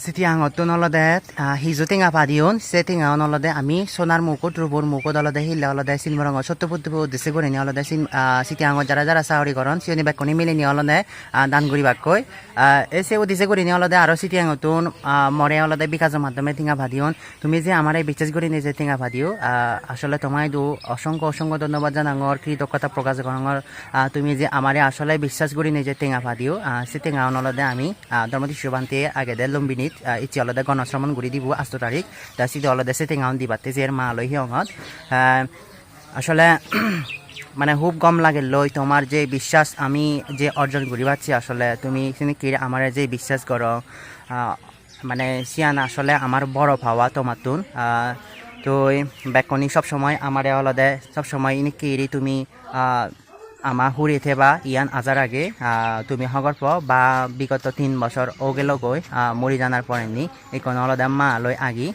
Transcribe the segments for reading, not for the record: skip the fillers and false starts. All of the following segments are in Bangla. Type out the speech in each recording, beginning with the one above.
Siti angotun olode hizuting apadion setting on olode ami sonar mukut rubur mukut olode hilla olode silmarang sottoputu dise gore ni olode siti angot jara jara sauri koron sioni bakoni mile ni olode dan guri bakkoi ese o dise gore ni olode aro siti angotun more olode bikaজৰ মাধ্যমে tinga ভাদিয়ন তুমি যে আমারে বিশ্বাস করে নিজে tinga ভাদিও আসলে তোমায় দু অসংখ্য অসংখ্য ধন্যবাদ জানাঙর কৃতজ্ঞতা প্রকাশ করঙর তুমি যে আমারে আসলে বিশ্বাস করে নিজে tinga ভাদিও সিটিং আউন olode আমি ধর্মতি শুভান্তে আগে দে লম্বিনিত ইচ্ছি অলদে গণশ্রমণ গুড়ি দিব 8 তারিখ তা সিটি অলদে সিটিং আউন দিবাতে যে মা লহি অঙত আসলে মানে খুব গম লাগে লই তোমার যে বিশ্বাস আমি যে অর্জন করি পাচ্ছি আসলে তুমি কি আমার যে বিশ্বাস করো মানে সিয়ান আসলে আমার বড় পাওয়া তোমার তুন তো বেকনি সব সময় আমারে অলদে সব সময় ইনি কি তুমি আমা হুরি থেবা ইয়ান আজার আগে তুমি হগর বা বিগত 3 বছর ওগেল গই মরি জানার পরে নি এখন অলদে মা লই আগি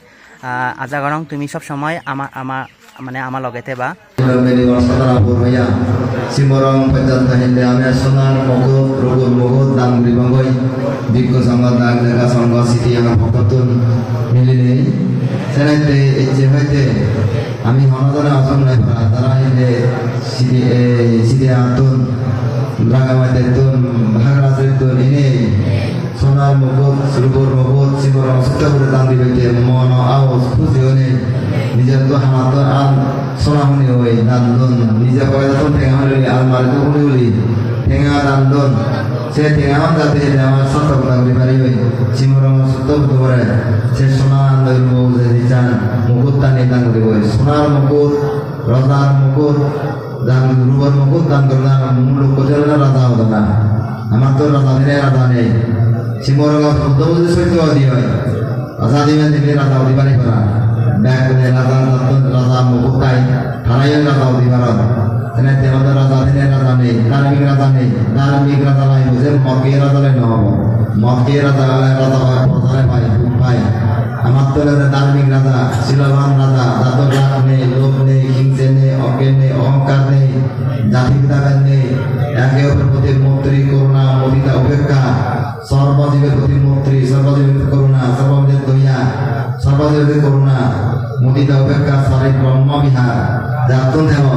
আজা গরং তুমি সব সময় মানে আমার লগে থেবা সিমরং পঞ্চায়েত তাহিলে আমি সোনার মগো রোগর মগো দাম বিভঙ্গই বিজ্ঞ সংঘ দাগ দেখা সংঘ সিটি আমার ভক্ততুন মিলিনে সেনাইতে ইচ্ছে হইতে আমি হনদনে আসন নাই পারা তারা হিলে সিটি আতুন রাগামাইতে তুন ভাগরাজের তুন ইনে সোনার মগো রোগর মগো সিমরং সত্যপুরে দাম দিবে মন আওয়াজ খুশি হনে নিজের তো হামাত আন সোনাহনি হই দান্দন নিজে পয়সা তো ঠেঙা হলি আলমারি তো হলি হলি ঠেঙা দান্দন সে ঠেঙা যাতে আমার সত্য কথা বলি পারি হই সিমরং সত্য হতে পারে সে সোনা লইব যে দিচান মুকুট টানি দান করিব সোনার মুকুট রাজার মুকুট দান রূপর মুকুট দান করলে মূল কোথায় রাজা হতো না আমার তো রাজা দিনে রাজা নেই সিমরং শব্দ বুঝে সত্য দি হয় রাজা দিবেন দিলে রাজা হতে পারি পারা ব্যাগ রাজা মুকুটাই থানাইয়ের রাজা অধিকারণ এনে তেমন রাজা দিনে রাজা নেই ধার্মিক রাজা নেই ধার্মিক রাজা নাই বুঝে মকে রাজা নাই নহব মকে রাজা রাজা প্রধানে পাই আমার তো ধার্মিক রাজা শিলবান রাজা দাদর রাগ নেই লোভ নেই হিংসে নেই অজ্ঞে নেই অহংকার নেই জাতি পিতাকার নেই একে অপর প্রতি মৈত্রী করুণা মদিতা উপেক্ষা সর্বজীবের প্রতি মৈত্রী সর্বজীবের করুণা সর্বজীবের দয়া সর্বজীবের করুণা মুদিতা উপেক্ষা সারি ব্রহ্ম বিহার যাতুন দেব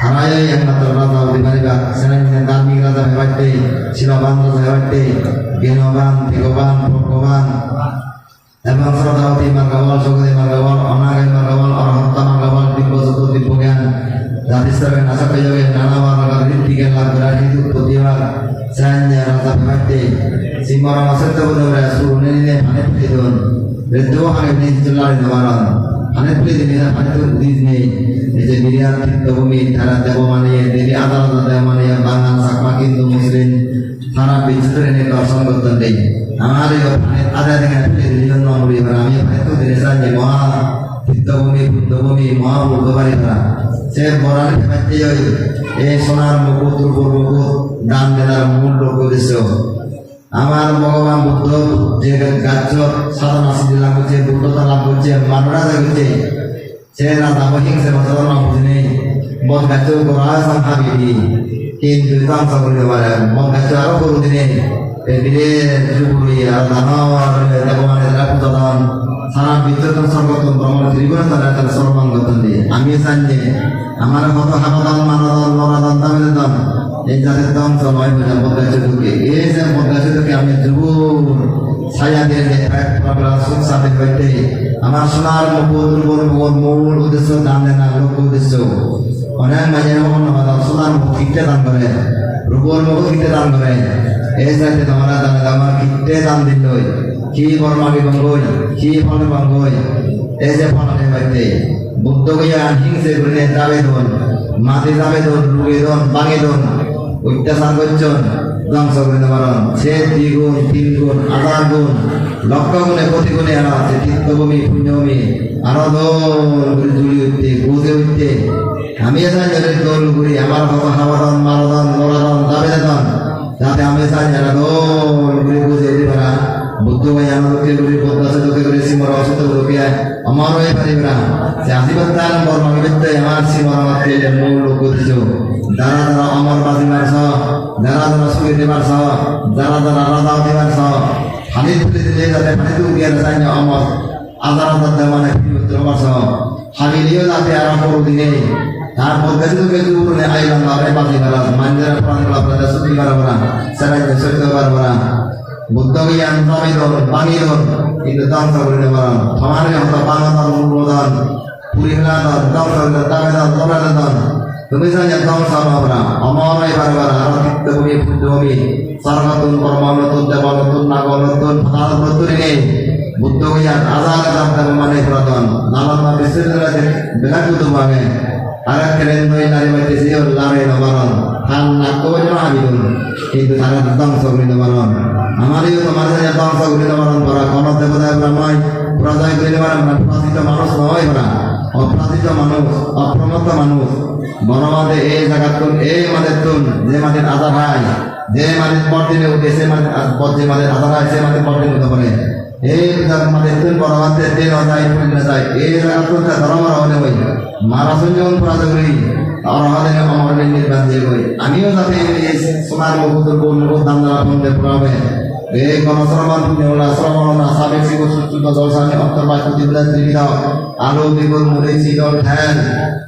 হারাই একমাত্র রাজা হতে পারিবা সেনাই ধার্মিক রাজা হেবাইতে শিলবান রাজা হেবাইতে জ্ঞানবান ভগবান ভগবান এবং শ্রদ্ধাবতী মার্গবল সুগতি মার্গবল অনাগাই মার্গবল অরহন্ত মার্গবল দিব্য চতুর্থ জ্ঞান জাতিস্তরের নাশক যোগে নানা মার্গের ঋদ্ধিকের লাভ করার হিন্দু প্রতিবার সাহায্য রাজা হেবাইতে সিমরং অসত্য বলে সুরে নিলে ফানে প্রতিদিন বৃদ্ধ হাগে নিজ চলারে দেওয়ারণ ফানে প্রতিদিন ফানে তো দিজ নেই এই যে বিরিয়ার তীর্থভূমি তারা দেব মানে দেবী আদালত দেব মানে বাঙাল সাকমা কিন্তু মুসলিম সারা বিচিত্র এনে দর্শন করতেন নেই আমার এই ফানে আদায় থেকে প্রতিদিন জন্য আমি ফানে তো দিনে সাহায্য মহা তীর্থভূমি বুদ্ধভূমি মহা বুদ্ধবাড়ি তারা সে বরান ফেমাইতে এই সোনার মুকুট রূপর মুকুট দান দেনার মূল লক্ষ্য উদ্দেশ্য আমার ভগবান বুদ্ধ যে গাছ সাধনা সিদ্ধি লাভ করছে বুদ্ধতা লাভ করছে মানুরা করছে সে রাজা হিংসে সাধনা বুঝিনি বন গাছ করা সম্ভাবি কিন্তু ধ্বংস করতে পারে বন গাছ আরো করু দিনে দিলে যুগুলি আর দানর দেবমানের পূজাদান সারা বিদ্যুৎ সর্বতন ব্রহ্ম ত্রিগুণ তারা সর্বাঙ্গতন দিয়ে আমি জানি আমার কত হাবদান মানদান মরাদান দামেদান এই জাতের ধ্বংস নয় বোঝা বদলাইছে ঢুকে এই যে বদলাইছে ঢুকে আমি যুবুর ছায়া দিয়ে সুখ সাথে হইতে আমার সোনার মূল উদ্দেশ্য দান দেনা লক্ষ্য উদ্দেশ্য অনেক মাঝে সোনার মুখ কিটে দান করে রূপর মুখ কিটে দান করে এই জাতে তোমরা জানে আমার কিটে দান দিল কি বর্মা বিভঙ্গই কি ফল ভঙ্গই এই যে ফলনে হইতে বুদ্ধ গিয়া হিংসে ঘুরে যাবে ধন মাটি যাবে ধন রুগে ধন বাঙে ধন অত্যাচার করছেন ধ্বংস করে দেওয়ার সে 2 গুণ 3 গুণ 1000 গুণ লক্ষ গুণে কোটি গুণে আরো আছে তীর্থভূমি পুণ্যভূমি আরো দোল জুড়ি উঠতে বুঝে উঠতে আমি জানি দোল ঘুরি আমার কত হাওয়াদন মারদন গোড়াদন দাবেদন যাতে আমি জানি দোল ঘুরি বুঝে উঠতে পারা বুদ্ধ ভাই আমাকে ঘুরি বদলাছে তোকে করে সিমর অসুস্থ রোগিয়া আমার হয়ে পারিবে না যে আশীর্বাদ বর্ণবিদ্যে আমার সিমর আমাকে মূল লক্ষ্য দিছ যারা যারা অমর বাজি মারছ যারা যারা সুখী দিবার যারা যারা রাজা দিবার পানি তুলে দিলে যাতে পানিতে উঠিয়ে যায় না আমার আজার আজার দেওয়ানে ফিরত মাস হামিলিও যাতে আর পর দিনে তারপর গেজু গেজু উঠে আইলাম আরে বাকি গেলাম মাঞ্জারা প্রাণ গেলাম আপনাদের ছুটি পারবো না সেরাই সইতে পারবো না বুদ্ধ জ্ঞান জমিদন পানিদন কিন্তু ধ্বংস করে পারো সমানে হতো বাংলাদন মূলদন পুরিহলাদন ধ্বংস করে দাবেদন তোমরাদন তুমি জানি ধ্বংস আমরা অমরাই বারবার আর তিক্তভূমি পুণ্যভূমি স্বর্গতুন কর্মনতুন দেবনতুন নাগনতুন ফাতালতুন নেই বুদ্ধ জ্ঞান আজাদ আজাদ মানে পুরাতন নালন্দা বিশ্ববিদ্যালয়ে বেলাকুত ভাবে আর কেলেন নই নারী বাইতে জিও লারে নবরণ খান নাকবই না হাবিদুন কিন্তু তারা ধ্বংস করে নবরণ আমারও তোমার জায়গা ধ্বংস করে নবরণ করা কোন দেবতা ব্রহ্মই প্রজয় করে নবরণ প্রতিত মানুষ নয় ওরা অপ্রাতিত মানুষ অপ্রমত্ত মানুষ বনমাদে এই জায়গাতুন এই মাদের তুন যে মাদের আধার হয় যে মাদের পরদিনে উঠে সে মাদের যে মাদের আধার হয় সে মাদের পরদিন উঠে পড়ে এই মাদের তুন বনমাদে দিন অজায় পুণ্য যায় এই জায়গাতুন তা ধর্মরা হলে হই মারা সঞ্জীবন পরাজ করি আর আমাদের আমার নির্বাণ দিয়ে করি আমিও যাতে এই সোনার মুকুতুর বোন মুকুত দাম দ্বারা বন্ধে পড়াবে এই গণশ্রবণ পুণ্যলা শ্রবণনা সাবেক শিব সুচ্যুত দর্শনে অন্তর্বাদ প্রতিবেদন ত্রিবিধাও আলো বিগুল মুড়ি শীতল ঠ্যান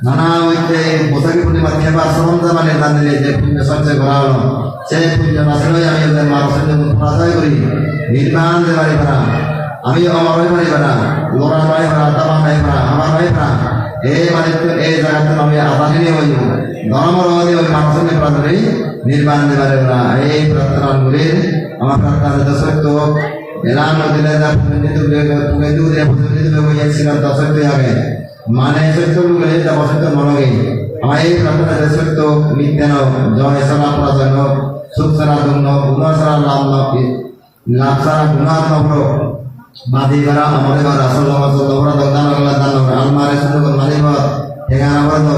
নানা হইতে পোশাকি পূর্ণিমা খেবার সরঞ্জামানের দান দিলে যে পুণ্য সঞ্চয় করা হলো সেই পুণ্য নাশনই আমি ওদের মানব সঞ্জীবন পরাজয় করি নির্মাণ যে বাড়ি ভাড়া আমি আমার ওই বাড়ি ভাড়া লোড়া নয় ভাড়া তামা নাই ভাড়া আমার নয় ভাড়া এই মানে এই জায়গাতে আমি আবাদিনী হইব ধর্মর হইব মানব সঞ্জীবন পরাজয় নির্মাণ যে বাড়ি ভাড়া এই প্রার্থনা করে আমার প্রার্থনা সত্য এলান দিলে যা পুঙ্গেতু দিয়ে পুঙ্গেতু হয়ে ছিলাম দশত্য হবে মানে সত্য বলে যা বসত্য মনগে আমার এই প্রার্থনা সত্য মিথ্যান জয় সনা প্রজন্য সুখ সনা দুন্ন গুণ সনা লাভ লাভ সারা গুণাত নভ্র বাদি করা আমাদের ঘর আসল আসল নভরা দান গলা দান আলমারে সুন্দর মালিক ঠিকানা বন্ধ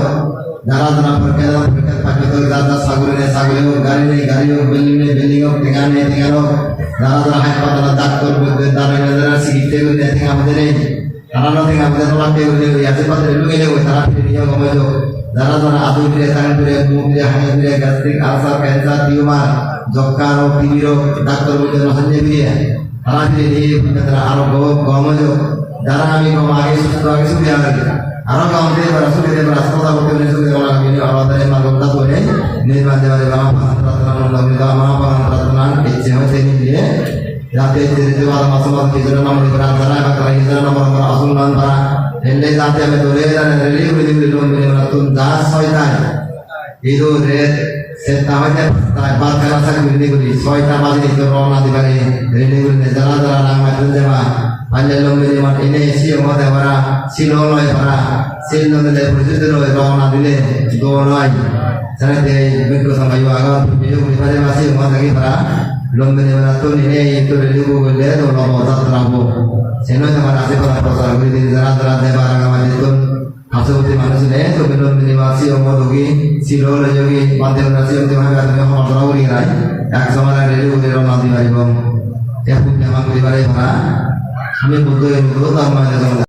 যারা যারা পরীক্ষা পাঠ্য দাদা সাগরে সাগরে গাড়ি নেই গাড়ি হোক বিল্ডিং নেই বিল্ডিং হোক ঠিকানা নেই ঠিকানা হোক যারা যারা হাসপাতালে ডাক্তার দাঁড়িয়ে যারা চিকিৎসা করে দেখে আমাদের এই তারা নথিং আমাদের তোলাতে হাসপাতালে লুকে যাবো তারা ফিরে নিয়ে কমে যাবো যারা যারা আদু ফিরে সাগর ফিরে মুখ ফিরে হাঁড়ি ফিরে গ্যাস্ট্রিক আলসার ক্যান্সার টিউমার যক্ষা রোগ টিবি রোগ ডাক্তার বলতে সঞ্জয় ফিরে তারা ফিরে নিয়ে তারা আরো কম যোগ যারা আমি কম আগে সুস্থ আগে সুবিধা লাগে আরো কম দিয়ে সুবিধা রাস্তা করতে সুবিধা আমাদের মানবতা করে নির্মাণ দেওয়ারে বাবা প্রার্থনা ইচ্ছে হয়েছে নিয়ে যাতে দেওয়ার মাসমাস হিজরা নম্বর করা যারা করা হিজরা নম্বর করা আসল নাম করা এলে যাতে আমি ধরে জানে রেলি করে দিবি লোন করে নতুন দাস ছয়টা ইদো রে সে তাহলে তাই বাদ করা থাকে রেলি করি ছয়টা বাজে তো রওনা দিবারে রেলি করে যারা যারা নাম মাঝে দেবা আল্লাহ লোন করে মার এনে এসে ওদের ভরা ছিল নয় ভরা সেই নদে পরিচিত রওনা দিলে দো নয় জানাতে বিক্র সময় আগা ভিডিও করে মাসে ওদের ভরা লম্বেনে তো নিয়ে তো রেলিগো বলে তো লম্বা যাত্রাবো সেনো আমার আছে করা প্রচার করে দিন যারা যারা দেবার আগামী তো হাসপাতালে মানুষ নেই তো লম্বেনে মাসি অমদগি ছিল রেজগি মাধ্যম রাশি অন্তিম ভাবে আমি আমার ধরাউরি নাই এক সময় রেলিগো এর নাদি পাইব এখন আমার পরিবারে ভাড়া আমি বুদ্ধ আমার